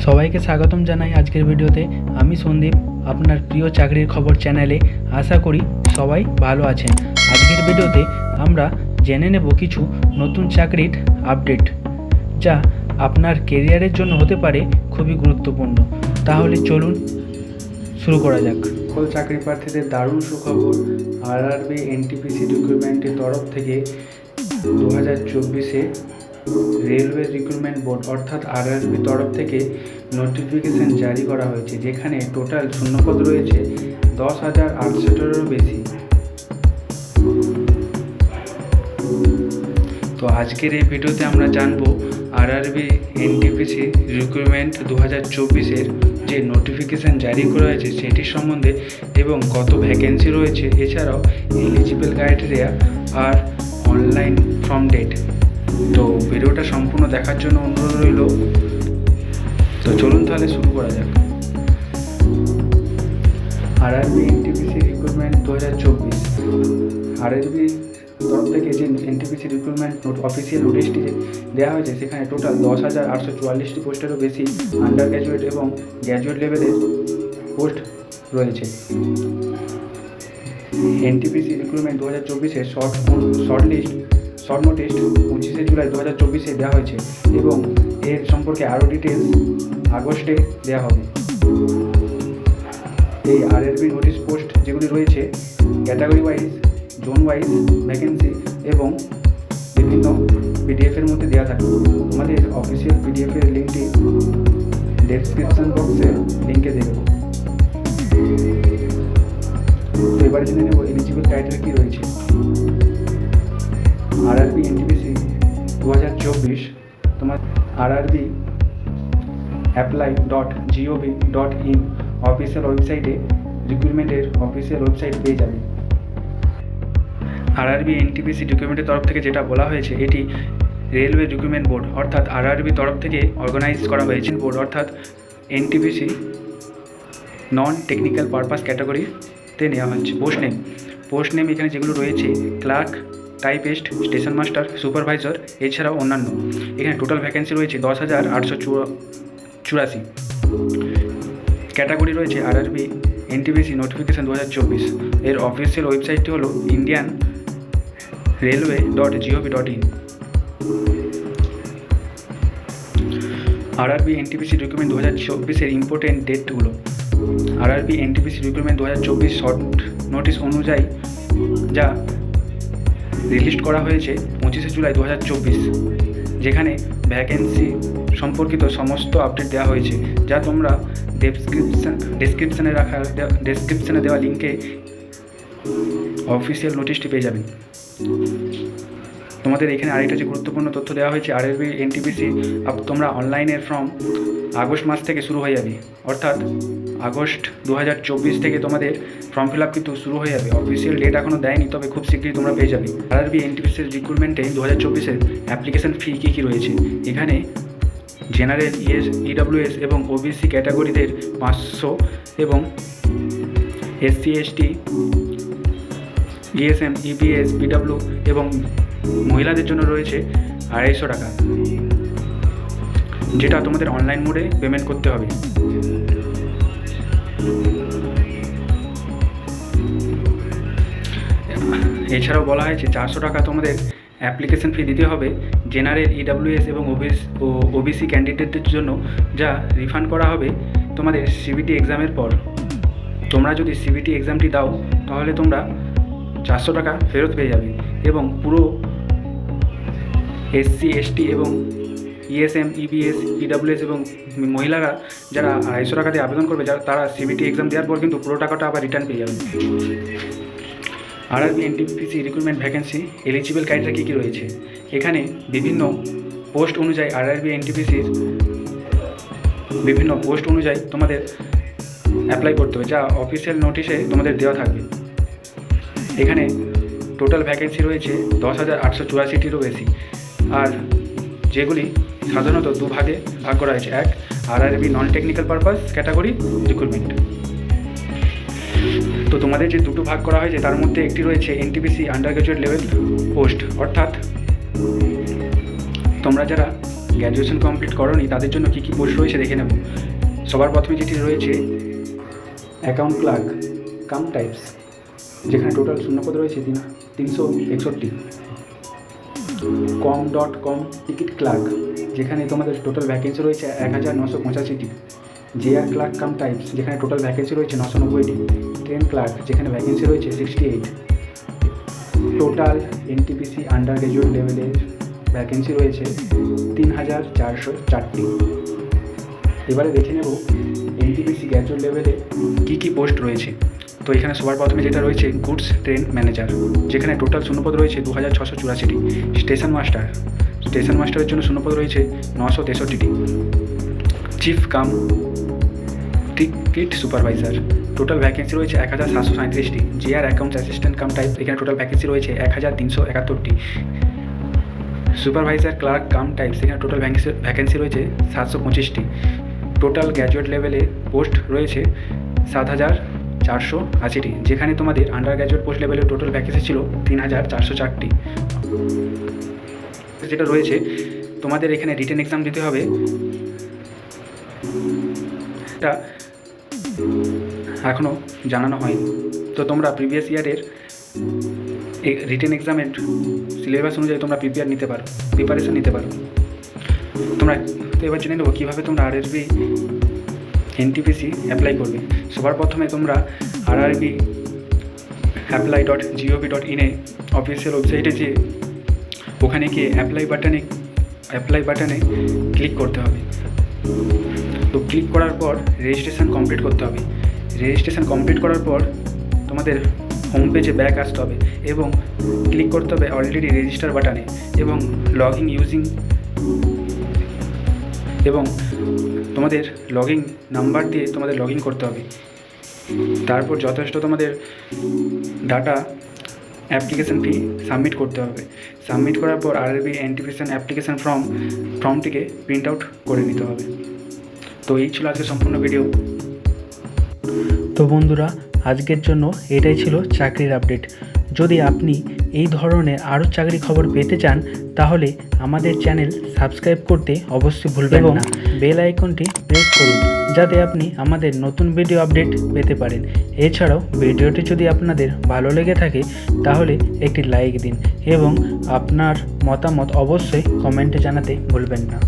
সবাইকে স্বাগতম জানাই আজকের ভিডিওতে। আমি সন্দীপ, আপনার প্রিয় চাকরির খবর চ্যানেলে। আশা করি সবাই ভালো আছেন। আজকের ভিডিওতে আমরা জেনে নেব কিছু নতুন চাকরির আপডেট, যা আপনার কেরিয়ারের জন্য হতে পারে খুবই গুরুত্বপূর্ণ। তাহলে চলুন শুরু করা যাক। সকল চাকরি প্রার্থীদের দারুণ সুখবর। আরআরবি এনটিপিসি রিক্রুটমেন্টের তরফ থেকে 2024-এ রেলওয়ে রিক্রুটমেন্ট বোর্ড অর্থাৎ আরআরবি তরফ থেকে নোটিফিকেশান জারি করা হয়েছে, যেখানে টোটাল শূন্যপদ রয়েছে 10,800-এরও বেশি। তো আজকের এই ভিডিওতে আমরা জানব আরআরবি এনটিপিসি রিক্রুটমেন্ট 2024-এর যে নোটিফিকেশান জারি করা হয়েছে সেটির সম্বন্ধে এবং কত ভ্যাকেন্সি রয়েছে, এছাড়াও এলিজিবল ক্রাইটেরিয়া আর অনলাইন ফর্ম ডেট। তো ভিডিওটা সম্পূর্ণ দেখার জন্য অনুরোধ রইল। তো চলুন তাহলে শুরু করা যাক। আরআরবি এনটিপিসি রিক্রুটমেন্ট 2024 আরআরবি তরফ থেকে যে এনটিপিসি রিক্রুটমেন্ট অফিসিয়াল নোটিশটি দেওয়া হয়েছে, সেখানে টোটাল 10,844টি পোস্টেরও বেশি আন্ডার গ্র্যাজুয়েট এবং গ্র্যাজুয়েট লেভেলের পোস্ট রয়েছে। এনটিপিসি রিক্রুটমেন্ট 2024-এর শর্ট নোটিশ 25শে জুলাই 2024-এ দেওয়া হয়েছে এবং এর সম্পর্কে আরও ডিটেলস আগস্টে দেওয়া হবে। এই আরআরবি নোটিশ পোস্ট যেগুলি রয়েছে category wise, zone wise vacancy এবং বিভিন্ন পিডিএফের মধ্যে দেওয়া থাকে। আমাদের অফিসিয়াল পিডিএফের লিঙ্কটি ডেসক্রিপশন বক্সে লিঙ্কে দেব। তো এবার জেনে নেব এলিজিবল ক্রাইটেরিয়া কী রয়েছে। আরআরবি এনটিপিসি 2024 তোমার আরআরবি apply.gov.in অফিসিয়াল ওয়েবসাইটে রিক্রুটমেন্টের অফিসিয়াল ওয়েবসাইট পেয়ে যাবে। আরআরবি এনটিপিসি রিক্রুটমেন্টের তরফ থেকে যেটা বলা হয়েছে, এটি রেলওয়ে রিক্রুটমেন্ট বোর্ড অর্থাৎ আরআরবি তরফ থেকে অর্গানাইজ করা হয়েছে। বোর্ড অর্থাৎ এনটিপিসি নন টেকনিক্যাল পারপাস ক্যাটাগরিতে নেওয়া হচ্ছে। পোস্ট নেম এখানে যেগুলো রয়েছে clerk, typist, station master, supervisor, এছাড়াও অন্যান্য। এখানে টোটাল ভ্যাকেন্সি রয়েছে 10,884। ক্যাটাগরি রয়েছে আরআরবি এনটিপিসি নোটিফিকেশান 2024। এর অফিসিয়াল ওয়েবসাইটটি হলো indianrailway.gov.in। আরআরবি এনটিপিসি রিক্রুটমেন্ট 2024-এর ইম্পর্টেন্ট ডেটগুলো। RRB NTPC recruitment 2024 short notice অনুযায়ী যা রিলিজ করা হয়েছে 25শে জুলাই 2024, যেখানে ভ্যাকেন্সি সম্পর্কিত সমস্ত আপডেট দেওয়া হয়েছে, যা তোমরা ডেসক্রিপশনে দেওয়া লিঙ্কে অফিসিয়াল নোটিশটি পেয়ে যাবেন। তোমাদের এখানে আরেকটা যে গুরুত্বপূর্ণ তথ্য দেওয়া হয়েছে, আরআরবি এনটিপিসি তোমরা অনলাইনের ফর্ম আগস্ট মাস থেকে শুরু হয়ে যাবে, অর্থাৎ আগস্ট 2024 থেকে তোমাদের ফর্ম ফিল আপ কিন্তু শুরু হয়ে যাবে। অফিসিয়াল ডেট এখনও দেয়নি, তবে খুব শীঘ্রই তোমরা পেয়ে যাবে। আরআরবি এনটিপিসির রিক্রুটমেন্টে 2024-এর অ্যাপ্লিকেশন ফি কী রয়েছে। এখানে জেনারেল, ইডব্লিউএস এবং ওবিসি ক্যাটাগরিদের 500 এবং SC, ST, ESM, EBS, PW এবং মহিলাদের জন্য রয়েছে 250 টাকা, যেটা তোমাদের অনলাইন মোডে পেমেন্ট করতে হবে। এছাড়াও বলা হয়েছে 400 টাকা তোমাদের অ্যাপ্লিকেশন ফি দিতে হবে জেনারেল, ইডব্লিউএস এবং ওবিসি ক্যান্ডিডেটদের জন্য, যা রিফান্ড করা হবে তোমাদের সিবিটি এক্সামের পর। তোমরা যদি সিবিটি এক্সামটি দাও তাহলে তোমরা 400 টাকা ফেরত পেয়ে যাবে এবং পুরো এসসি, এসটি এবং ইএসএম, ইবিএস, ইডব্লিউএস এবং মহিলারা যারা 250 টাকা দিয়ে আবেদন করবে, তারা সিবিটি এক্সাম দেওয়ার পর কিন্তু পুরো টাকাটা আবার রিটার্ন পেয়ে যাবে। RRB NTPC recruitment vacancy eligible criteria কী রয়েছে। এখানে বিভিন্ন পোস্ট অনুযায়ী আরআরবি এনটিপিসির বিভিন্ন পোস্ট অনুযায়ী তোমাদের অ্যাপ্লাই করতে হবে, যা অফিসিয়াল নোটিশে তোমাদের দেওয়া থাকবে। এখানে টোটাল ভ্যাকেন্সি রয়েছে 10,884টিরও বেশি, আর যেগুলি সাধারণত দুভাগে ভাগ করা হয়েছে। এক, RRB non technical purpose category recruitment. তো তোমাদের যে দুটো ভাগ করা হয়েছে তার মধ্যে একটি রয়েছে NTPC under graduate level post, অর্থাৎ তোমরা যারা গ্র্যাজুয়েশন কমপ্লিট করোনি তাদের জন্য কী কী পোস্ট রয়েছে দেখে নেব। সবার প্রথমে যেটি রয়েছে অ্যাকাউন্ট ক্লার্ক কাম টাইপস, যেখানে টোটাল শূন্যপদ রয়েছে 361। com.com টিকিট ক্লার্ক, যেখানে তোমাদের টোটাল ভ্যাকেন্সি রয়েছে 1985টি। জেআর ক্লার্ক কাম টাইপস, যেখানে টোটাল ভ্যাকেন্সি রয়েছে 990টি। ট্রেন ক্লার্ক, যেখানে ভ্যাকেন্সি রয়েছে 68। টোটাল এনটিপিসি আন্ডার গ্র্যাজুয়েট লেভেলের ভ্যাকেন্সি রয়েছে 3404টি। এবারে দেখে নেব এনটিপিসি গ্র্যাজুয়েট লেভেলে কী কী পোস্ট রয়েছে। তো এখানে সবার প্রথমে যেটা রয়েছে গুডস ট্রেন ম্যানেজার, যেখানে টোটাল শূন্যপদ রয়েছে 2684টি। স্টেশন মাস্টারের জন্য শূন্যপদ রয়েছে 963টি। Chief cum ticket supervisor, total vacancy রয়েছে 1737টি। JR accounts assistant cum type, এখানে টোটাল ভ্যাকেন্সি রয়েছে 1371টি। সুপারভাইজার ক্লার্ক কাম টাইপস, এখানে টোটাল ভ্যাকেন্সি রয়েছে 725টি। টোটাল গ্র্যাজুয়েট লেভেলে পোস্ট রয়েছে 7480টি, যেখানে তোমাদের আন্ডার গ্র্যাজুয়েট পোস্ট লেভেলের টোটাল ভ্যাকেন্সি ছিল 3404টি। যেটা রয়েছে তোমাদের এখানে রিটেন এক্সাম দিতে হবে, এটা এখনও জানানো হয়নি। তো তোমরা প্রিভিয়াস ইয়ারের রিটেন এক্সামের সিলেবাস অনুযায়ী তোমরা প্রিপারেশন নিতে পারো। তোমরা তো এবার জেনে নেবো কীভাবে তোমরা আরআরবি এনটিপিসি অ্যাপ্লাই করবে। সবার প্রথমে তোমরা আরআরবি apply.gov.in অফিসিয়াল ওয়েবসাইটে যেয়ে ওখানে গিয়ে অ্যাপ্লাই বাটনে ক্লিক করতে হবে। তো ক্লিক করার পর রেজিস্ট্রেশন কমপ্লিট করতে হবে। রেজিস্ট্রেশন কমপ্লিট করার পর তোমাদের হোম পেজে ব্যাক আসতে হবে এবং ক্লিক করতে হবে অলরেডি রেজিস্টার বাটনে এবং এবং তোমাদের লগইন নাম্বার দিয়ে তোমাদের লগ ইন করতে হবে। তারপর যথেষ্ট তোমাদের ডাটা অ্যাপ্লিকেশন ফি সাবমিট করতে হবে। সাবমিট করার পর আরআরবি এনটিপিসি অ্যাপ্লিকেশন ফর্মটিকে প্রিন্ট আউট করে নিতে হবে। তো এই ছিল আজকে সম্পূর্ণ ভিডিও। তো বন্ধুরা, আজকের জন্য এটাই ছিল চাকরির আপডেট। যদি আপনি এই ধরনের আরও চাকরি খবর পেতে চান তাহলে আমাদের চ্যানেল সাবস্ক্রাইব করতে অবশ্যই ভুলবেন না। বেল আইকনটি প্রেস করুন যাতে আপনি আমাদের নতুন ভিডিও আপডেট পেতে পারেন। এছাড়াও ভিডিওটি যদি আপনাদের ভালো লেগে থাকে তাহলে একটি লাইক দিন এবং আপনার মতামত অবশ্যই কমেন্টে জানাতে ভুলবেন না।